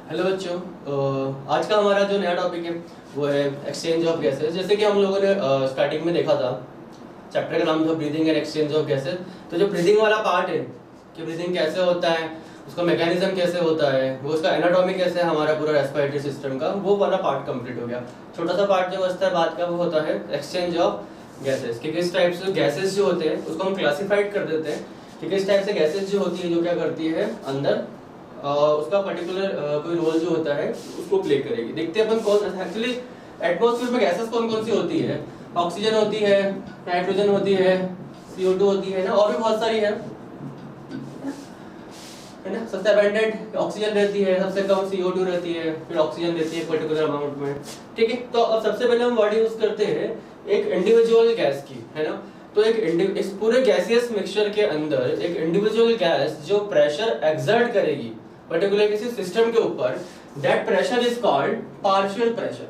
Hello बच्चों, आज का हमारा जो नया टॉपिक है वो है एक्सचेंज ऑफ गैसेस। जैसे कि हम लोगों ने स्टार्टिंग में देखा था, चैप्टर का नाम था breathing and exchange of gases. तो जो ब्रीदिंग वाला पार्ट है कि ब्रीदिंग कैसे होता है, उसका मैकेनिज्म कैसे होता है, वो उसका एनाटॉमी कैसे है, हमारा पूरा रेस्पिरेटरी सिस्टम का, वो वाला पार्ट कंप्लीट हो गया। छोटा सा पार्ट जो बचता है बाद का वो होता है एक्सचेंज ऑफ गैसेस कि किस टाइप से गैसेस जो होते हैं उसको हम क्लासीफाइड कर देते हैं कि किस टाइप से गैसेस जो होती है जो क्या करती है अंदर उसका पर्टिकुलर कोई रोल जो होता है उसको प्ले करेगी। देखते हैं अपन कौन एक्चुअली एटमॉस्फेयर में गैसेस कौन कौन सी होती है। ऑक्सीजन होती है, नाइट्रोजन होती है, CO2 होती है ना, और भी बहुत सारी है ना। सबसे अबंडेंट ऑक्सीजन रहती है, सबसे कम CO2 रहती है, फिर ऑक्सीजन रहती है पर्टिकुलर अमाउंट में। ठीक है, तो अब सबसे पहले हम वर्ड यूज करते हैं एक इंडिविजुअल गैस की, है ना। तो इस पूरे गैसियस मिक्सचर के अंदर एक इंडिविजुअल गैस जो प्रेशर एक्सर्ट करेगी पर्टिकुलर किसी सिस्टम के ऊपर, that pressure is called partial pressure.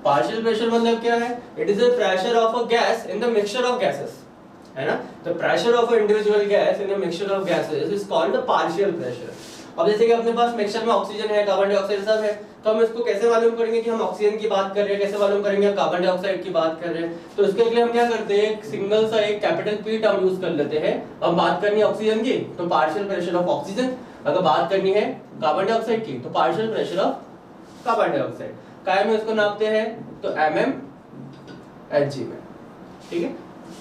Partial pressure मतलब क्या है? It is the pressure of a gas in the mixture of gases, है ना। The pressure of a individual gas in a mixture of gases is called the partial pressure. अब जैसे कि अपने पास mixture में ऑक्सीजन है, कार्बन डाइऑक्साइड सब है, तो हम इसको कैसे मालूम करेंगे कि हम ऑक्सीजन की बात कर रहे हैं, कैसे मालूम करेंगे हम कार्बन डाइऑक्साइड की बात कर रहे हैं? तो इसके लिए हम क्या करते हैं, एक सिंगल सा एक कैपिटल P टर्म यूज कर लेते हैं। अब बात करनी है ऑक्सीजन की तो पार्शियल प्रेशर ऑफ ऑक्सीजन, अगर बात करनी है कार्बन डाइऑक्साइड की तो partial pressure of carbon dioxide. काय में इसको नापते हैं तो mmHg में, ठीक है।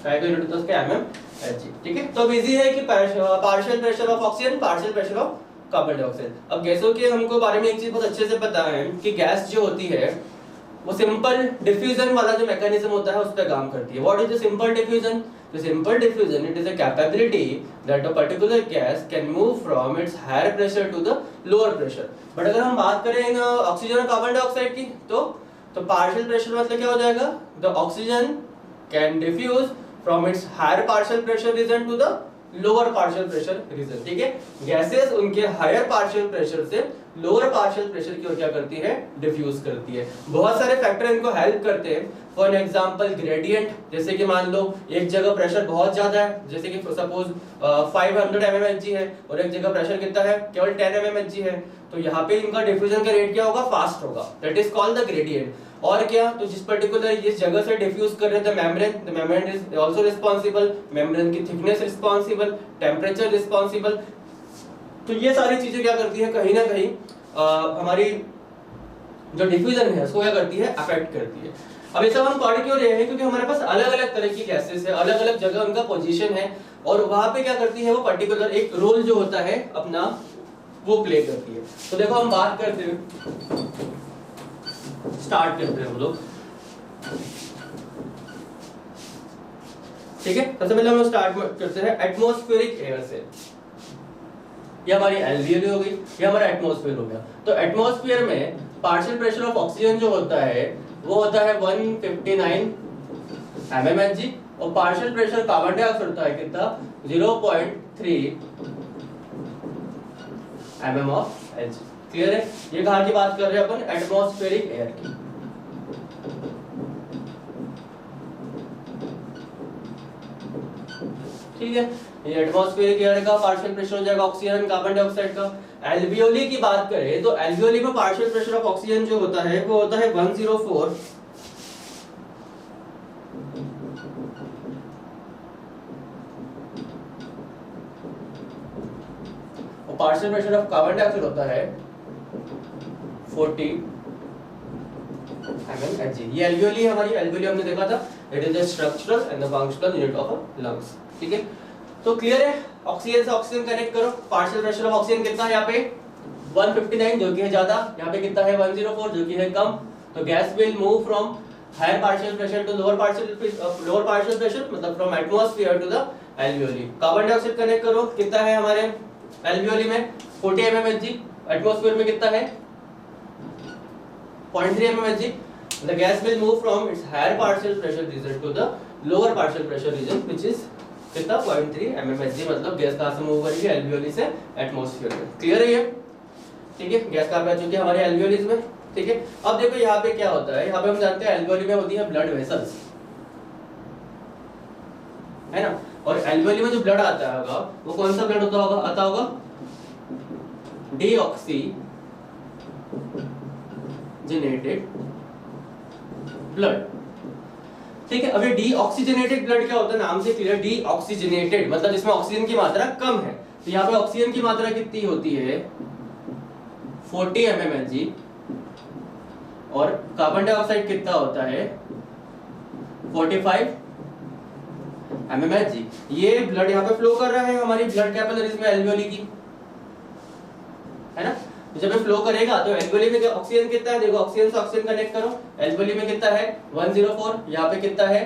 काय को यूनिट होता है उसका mmHg, ठीक है। तो अब इजी है कि partial pressure of oxygen, partial pressure of carbon dioxide. अब गैसों के हमको बारे में एक चीज बहुत अच्छे से पता है कि गैस जो होती है वो सिंपल डिफ्यूजन वाला जो मैकेनिज्म होता है उस पर काम करती है। What is the simple diffusion? The simple diffusion it is a capability that a particular gas can move from its higher pressure to the lower pressure. But अगर हम बात करें ऑक्सीजन और कार्बन डाइऑक्साइड की तो पार्शियल प्रेशर मतलब क्या हो जाएगा? The oxygen can diffuse from its higher partial pressure region to the lower partial pressure region, ठीक है। गैसेस उनके हायर पार्शियल प्रेशर से लोअर पार्शियल प्रेशर की ओर क्या करती है? डिफ्यूज करती है। बहुत सारे फैक्टर इनको हेल्प करते हैं। फॉर एग्जांपल ग्रेडियंट, जैसे कि मान लो एक जगह प्रेशर बहुत ज्यादा है, जैसे कि सपोज 500 mmHg है और एक जगह प्रेशर कितना है? केवल 10 mmHg है, तो यहाँ पे इनका डिफ्यूजन का रेट क्या होगा? फास्ट होगा। That is called the gradient. और क्या? तो जिस पर्टिकुलर इस जगह से डिफ्यूज कर रहे थे the membrane is also responsible, membrane की थिकनेस रिस्पांसिबल, टेम्परेचर रिस्पांसिबल। तो ये सारी चीजें क्या करती है, कहीं ना कहीं हमारी जो डिफ्यूजन है उसको क्या करती है? अफेक्ट करती है। अब ये सब हम पढ़ क्यों रहे हैं? क्योंकि हमारे पास अलग अलग तरह की गैसेस है, अलग अलग जगह उनका पोजीशन है और वहां पे क्या करती है वो पर्टिकुलर एक रोल जो होता है अपना वो प्ले करती है। तो देखो हम बात करते हैं, स्टार्ट करते हैं हम लोग, ठीक है। सबसे पहले हम लोग स्टार्ट करते हैं एटमॉस्फेरिक एयर से। ये हमारी एल्वियोली हो गई, ये हमारा एटमॉस्फेयर हो गया। तो एटमॉस्फेयर में पार्शियल प्रेशर ऑफ ऑक्सीजन जो होता है वो होता है 159 mmHg और पार्शियल प्रेशर कार्बन डाइऑक्साइड होता है कितना? 0.3 mmHg। क्लियर है? ये कहाँ की बात कर रहे हैं अपन? एटमॉस्फेरिक एयर की। ठीक है, ये एटमॉस्फेरिक एयर का पार्शियल प्रेशर हो जाएगा ऑक्सीजन कार्बन डाइऑक्साइड का। एल्वियोली की बात करें तो एल्वियोली में पार्शियल प्रेशर ऑफ ऑक्सीजन जो होता है वो होता है 104 और partial pressure of carbon dioxide होता है 40 mmHg। ये एल्वियोली हमारी, एल्वियोली हमने देखा था, it is the structural and the functional unit of lungs, ठीक है। तो क्लियर है? ऑक्सीजन से ऑक्सीजन कनेक्ट करो। पार्शियल प्रेशर ऑफ ऑक्सीजन कितना है यहाँ पे? 159 जो कि है ज्यादा, यहाँ पे कितना है? 104 जो कि है कम। तो gas will move from higher partial pressure to lower partial pressure, मतलब from atmosphere to the alveoli. Carbon dioxide connect करो, कितना है हमारे एल्वियोली में? 40 mmHg। एटमॉस्फेयर में कितना है? 0.3 mmHg। The gas will move from its higher partial pressure region to the lower partial pressure region, which is कितना? 0.3 mmHg। मतलब गैस कहाँ से मूव करेगी? एल्वियोली से एटमॉस्फेयर में। क्लियर है ये? ठीक है, गैस कहाँ पे आ चुकी है? हमारे एल्वियोलीज में, ठीक है। अब देखो यहाँ पे क्या होता है, यहाँ पे हम जानते हैं एल्वियोली में होती है ब्लड वेसल्स, है ना। और एल्वियोली में जो ब्लड आता होगा वो कौन सा ब्लड होता होगा, आता होगा डीऑक्सीजनेटेड ब्लड। ठीक है, अब ये डीऑक्सीजनेटेड ब्लड क्या होता है, नाम से क्लियर, डीऑक्सीजनेटेड मतलब जिसमें ऑक्सीजन की मात्रा कम है। तो यहाँ पे ऑक्सीजन की मात्रा कितनी होती है 40 mmHg और कार्बन डाइऑक्साइड कितना होता है 45 mmHg। ये ब्लड यहाँ पे फ्लो कर रहा है हमारी ब्लड कैपिलरीज में एल्वियोली की, है ना। तो जब ये फ्लो करेगा तो एल्वियोली में ऑक्सीजन कितना है, देखो ऑक्सीजन से ऑक्सीजन कनेक्ट करो, एल्वियोली में कितना है 104, यहाँ पे कितना है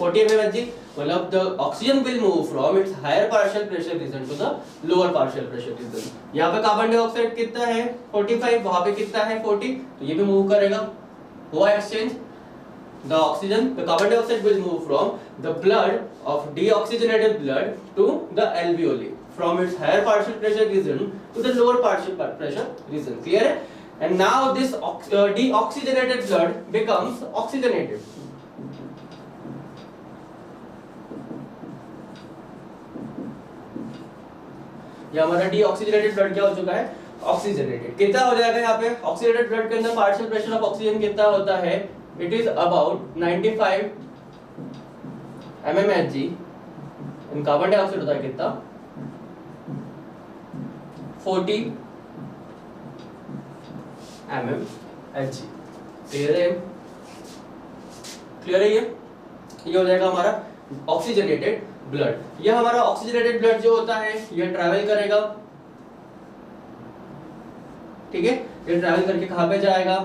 40 mmHg, मतलब the oxygen will move from its higher partial pressure region to the lower partial pressure region. यहाँ पे कार्बन डाइऑक्साइड कितना है 45, वहां पे कितना है 40, तो ये भी मूव करेगा, हुआ exchange. The oxygen, the carbon dioxide will move from the blood of deoxygenated blood to the alveoli, from its higher partial pressure region to the lower partial pressure region. Clear है? And now this deoxygenated blood becomes oxygenated. ये हमारा deoxygenated blood क्या हो चुका है, oxygenated। कितना हो जाएगा यहाँ पे oxygenated blood के अंदर partial pressure of oxygen कितना होता है, it is about 95 mmHg, and carbon dioxide होता है कितना 40 mmHg। क्लियर है, क्लियर है, ये हो जाएगा हमारा ऑक्सीजनेटेड ब्लड। यह हमारा ऑक्सीजनेटेड ब्लड जो होता है ये ट्रैवल करेगा, ठीक है, ये ट्रैवल करके कहाँ पे जाएगा,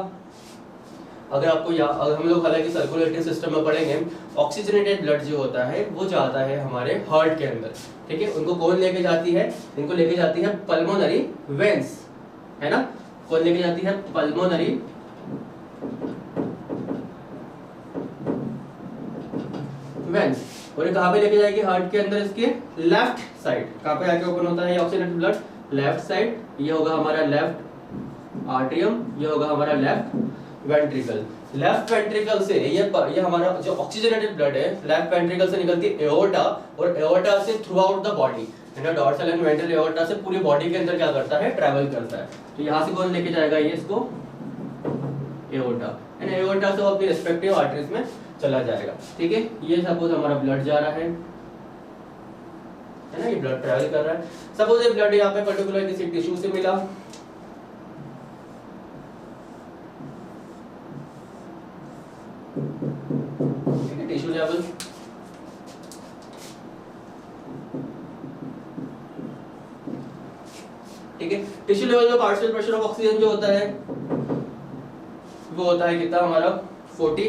अगर आपको अगर हम लोग हालांकि सर्कुलेटरी सिस्टम में पढ़ेंगे, ऑक्सीजनेटेड ब्लड जो होता है वो जाता है हमारे हार्ट के अंदर, ठीक है। उनको कौन लेके जाती है, इनको लेके जाती है पल्मोनरी वेंस, है ना, कौन लेके जाती है पल्मोनरी वेंस। और ये कहाँ पे लेके जाएगी, हार्ट के अंदर, इसके लेफ्ट साइड। कहाँ पे आके ओपन होता है ये ऑक्सीजनेटेड ब्लड, लेफ्ट साइड। ये होगा हमारा लेफ्ट आर्टरियम, ये होगा हमारा लेफ्ट वेंट्रिकल। लेफ्ट वेंट्रिकल से ये हमारा जो ऑक्सीजनेटेड ब्लड है लेफ्ट वेंट्रिकल से निकलती है एओर्टा, और एओर्टा से through out the body, dorsal and ventral aorta से पूरी बॉडी के अंदर क्या करता है, ट्रैवल करता है। तो यहाँ से कौन लेके जाएगा ये इसको, एओर्टा, एंड एओर्टा से अपनी रिस्पेक्टिव आर्टरीज में चला जाएगा, ठीक है। ये सपोज हमारा ब्लड जा रहा है ना, ये ब्लड ट्रैवल कर रहा है। सपोज ये ब्लड यहाँ पे पर्टिकुलर किसी टिश्यू से मिला, टिश्यू लेवल, ठीक है। टिश्यू लेवल में पार्शियल प्रेशर ऑफ ऑक्सीजन जो होता है वो होता है कितना हमारा 40,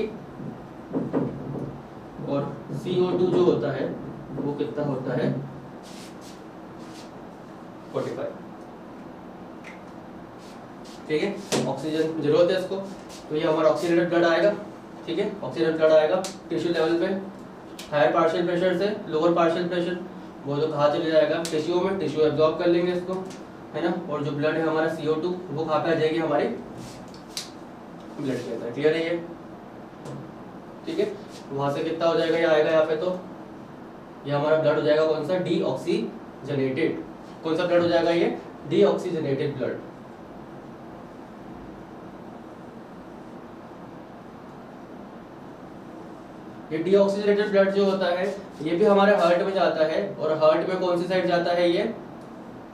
और CO2 जो होता है वो कितना होता है 45, ठीक है। ऑक्सीजन जरूरत है इसको, तो ये हमारा ऑक्सीजनेटेड ब्लड आएगा, ठीक है। ऑक्सीजनेटेड ब्लड आएगा टिश्यू लेवल पे, हायर पार्शियल प्रेशर से लोअर पार्शियल प्रेशर, वो तो कहाँ चले जाएगा, टिश्यू में, टिश्यू एब्जॉर्ब कर लेंगे इसको, है ना। और जो ब्लड है हमारा CO2 वो कहाँ पे आ जाएगी, हमारे ब्लड के अंदर। क्लियर है ये, ठीक है। वहां से कितना हो जाएगा, ये आएगा यहाँ पे, तो ये हमारा ब्लड हो जाएगा कौन सा, डीऑक्सीजनेटेड। कौन सा ब्लड हो जाएगा ये, डीऑक्सीजनेटेड ब्लड। ये डीऑक्सीजनेटेड ब्लड जो होता है ये भी हमारे हार्ट में जाता है, और हार्ट में कौन सी साइड जाता है, ये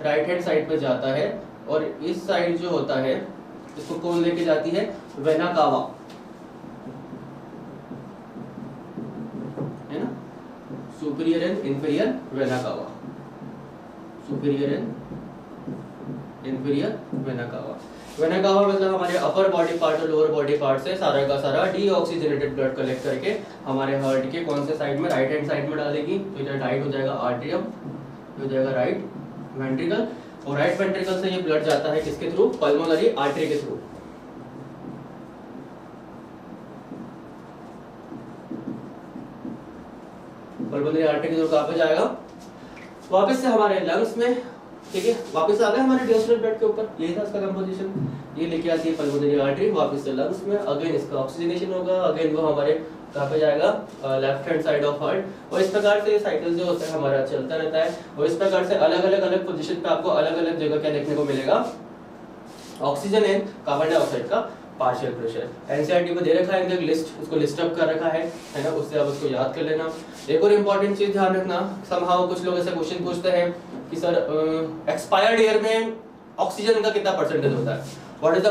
राइट हैंड साइड पे जाता है। और इस साइड जो होता है इसको कौन लेके जाती है, वेना कावा, है ना, superior and inferior vena cava, superior and inferior vena cava. Vena cava मतलब हमारे अपर बॉडी पार्ट और लोअर बॉडी पार्ट से सारा का सारा डीऑक्सीजनेटेड ब्लड कलेक्ट करके हमारे हार्ट के कौन से साइड में, राइट हैंड साइड में डालेगी। तो इधर राइट हो जाएगा आर्टरियम, हो जाएगा राइट वेंट्रिकल, और राइट वेंट्रिकल से ये ब्लड जाता है किसके थ्रू, पल्मोनरी आर्टरी के थ्रू। पल्मोनरी आर्टरी के थ्रू कहाँ पे जाएगा, वापस से हमारे लंग्स में, ठीक है। वापस आ गए हमारे डियोक्सिनेटेड ब्लड के ऊपर, यही था इसका कंपोजिशन। ये लेके आती है पल्मोनरी आर्टरी वापस से लंग्स में, अगेन इसका ऑक्सीजनेशन होगा, अगेन वो हमारे कहाँ पे जाएगा left hand side of heart. और इस प्रकार से ये साइकिल जो होता है हमारा चलता रहता है और इस प्रकार से अलग अलग पोजीशन पे आपको अलग अलग जगह क्या देखने को मिलेगा, ऑक्सीजन एंड कार्बन डाइऑक्साइड का पार्शियल प्रेशर। एनसीईआरटी में दे रखा है इनका लिस्ट, उसको लिस्ट अप कर रखा है ना, उससे आप उसको याद कर लेना। एक और इम्पोर्टेंट चीज ध्यान रखना, समहाउ कुछ लोग ऐसे क्वेश्चन पूछते हैं कि सर एक्सपायर्ड एयर में ऑक्सीजन का कितना परसेंटेज होता है, what is the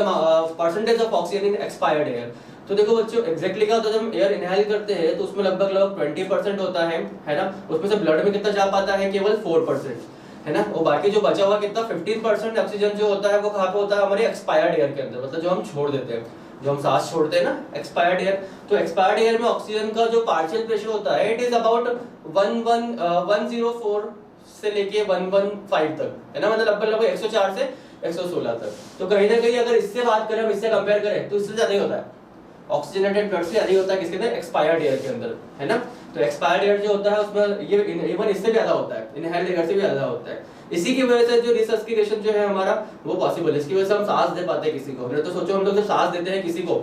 percentage of oxygen in expired air. तो देखो बच्चों एग्जैक्टली क्या होता है, जब एयर इनहेल करते हैं तो उसमें लगभग 20% होता है ना, उसमें से ब्लड में कितना जा पाता है, केवल 4%, है ना। और बाकी जो बचा हुआ कितना 15% ऑक्सीजन जो होता है वो कहाँ पे होता है, हमारे एक्सपायर्ड एयर के अंदर, मतलब जो हम छोड़ देते हैं, जो हम सांस छोड़ते हैं ना, एक्सपायर्ड एयर। तो एक्सपायर्ड एयर में ऑक्सीजन का जो पार्शियल प्रेशर होता है इट इज अबाउट 104 से लेके 115 तक, है ना, मतलब लगभग 104 से 116 तक। तो कहीं ना कहीं अगर इससे बात करें, हम इससे कंपेयर करें तो इससे ज्यादा ही होता है, ऑक्सीजनेटेड ब्लड से ज्यादा होता है किसके अंदर, एक्सपायर्ड एयर के अंदर, है ना। तो एक्सपायर्ड एयर जो होता है उसमें ये इवन इससे भी ज्यादा होता है, इनहेल्ड एयर से भी ज्यादा होता है। इसी की वजह से जो रिसस्किटेशन जो है हमारा वो पॉसिबल है, इसकी वजह से हम सांस दे पाते हैं किसी को। हमने तो सोचो हम लोग जब सांस देते हैं किसी को,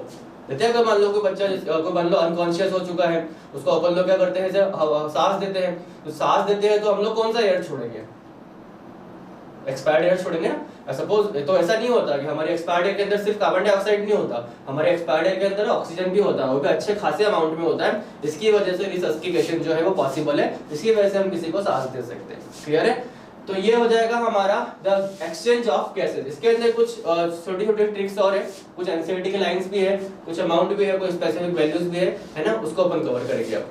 देते हैं, अगर मान लो कोई बच्चा को मान लो अनकॉन्शियस हो चुका है, उसको अपन लोग क्या करते हैं, जब सांस देते हैं, तो सांस देते हैं तो हम लोग कौन सा एयर छोड़ेंगे, एक्सपायर्ड एयर छोड़ेंगे ना। सपोज तो ऐसा नहीं होता कि हमारे एक्सपायर्ड एयर के अंदर सिर्फ कार्बन डाइऑक्साइड नहीं होता, हमारे एक्सपायर्ड एयर के अंदर ऑक्सीजन भी होता है, वो भी अच्छे खासे अमाउंट में होता है। इसकी वजह से रिसस्किटेशन जो है वो पॉसिबल है, इसकी वजह से हम किसी को सांस दे सकते हैं। क्लियर है। तो ये हो जाएगा हमारा द एक्सचेंज ऑफ गैसेस। इसके अंदर कुछ छोटी छोटी ट्रिक्स और है, कुछ एनसीईआरटी के लाइंस भी है, कुछ अमाउंट भी है, कुछ स्पेसिफिक वैल्यूज भी है ना, उसको अपन कवर करेंगे अब।